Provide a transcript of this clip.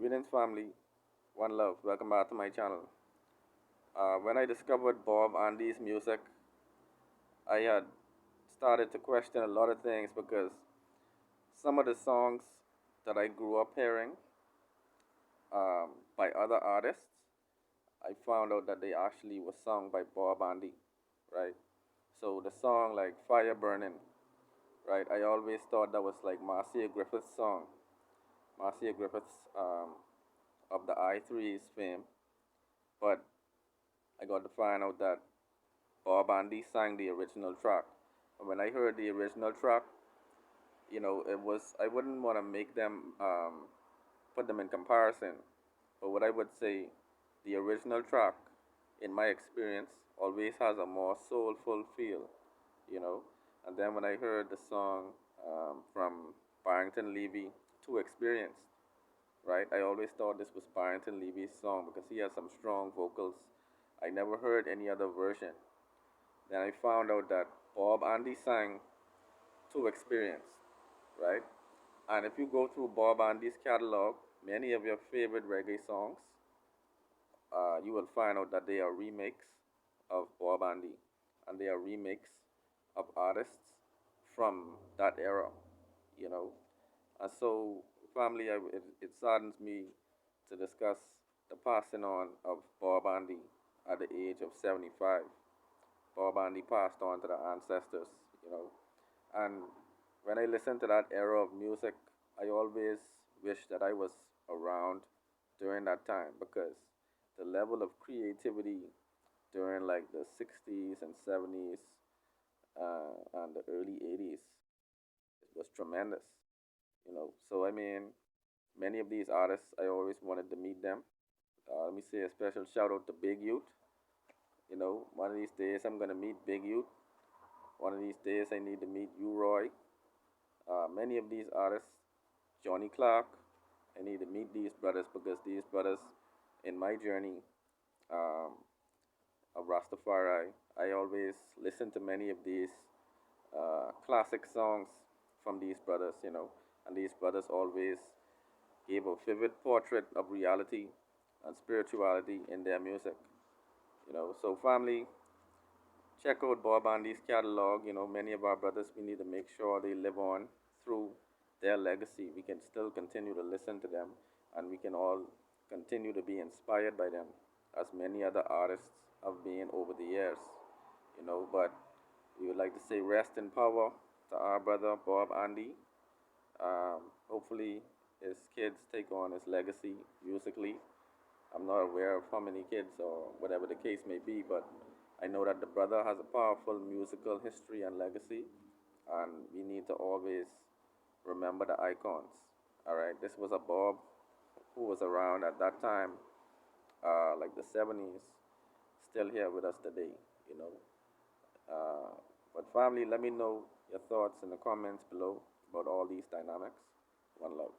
Greetings, family. One love. Welcome back to my channel. When I discovered Bob Andy's music, I had started to question a lot of things because some of the songs that I grew up hearing by other artists, I found out that they actually were sung by Bob Andy, right? So the song like Fire Burning, right? I always thought that was like Marcia Griffith's song. Marcia Griffith's of the I3's fame, but I got to find out that Bob Andy sang the original track. And when I heard the original track, it was I wouldn't want to make them put them in comparison, but what I would say, the original track, in my experience, always has a more soulful feel, you know. And then when I heard the song from Barrington Levy, Too Experienced, right? I always thought this was Barrington Levy's song because he has some strong vocals. I never heard any other version. Then I found out that Bob Andy sang Too Experienced, right? And if you go through Bob Andy's catalog, many of your favorite reggae songs, you will find out that they are remakes of Bob Andy, and they are remakes of artists from that era, you know. And so, family, it saddens me to discuss the passing on of Bob Andy at the age of 75. Bob Andy passed on to the ancestors, you know. And when I listen to that era of music, I always wish that I was around during that time because the level of creativity during like the 60s and 70s and the early 80s was tremendous, you know. So, I mean, many of these artists, I always wanted to meet them. Let me say a special shout out to Big Youth. You know, one of these days I'm gonna meet Big Youth. One of these days I need to meet you, Roy. Many of these artists, Johnny Clark, I need to meet these brothers because these brothers, in my journey um, of Rastafari, I always listen to many of these classic songs from these brothers, you know, and these brothers always gave a vivid portrait of reality and spirituality in their music, you know. So, family, check out Bob Andy's catalog. You know, many of our brothers, we need to make sure they live on through their legacy. We can still continue to listen to them, and we can all continue to be inspired by them, as many other artists have been over the years. You know, but we would like to say rest in power to our brother Bob Andy. Hopefully, his kids take on his legacy musically. I'm not aware of how many kids or whatever the case may be, but I know that the brother has a powerful musical history and legacy, and we need to always remember the icons. All right, this was a Bob who was around at that time, like the 70s, still here with us today, you know. But family, let me know your thoughts in the comments below about all these dynamics. One love.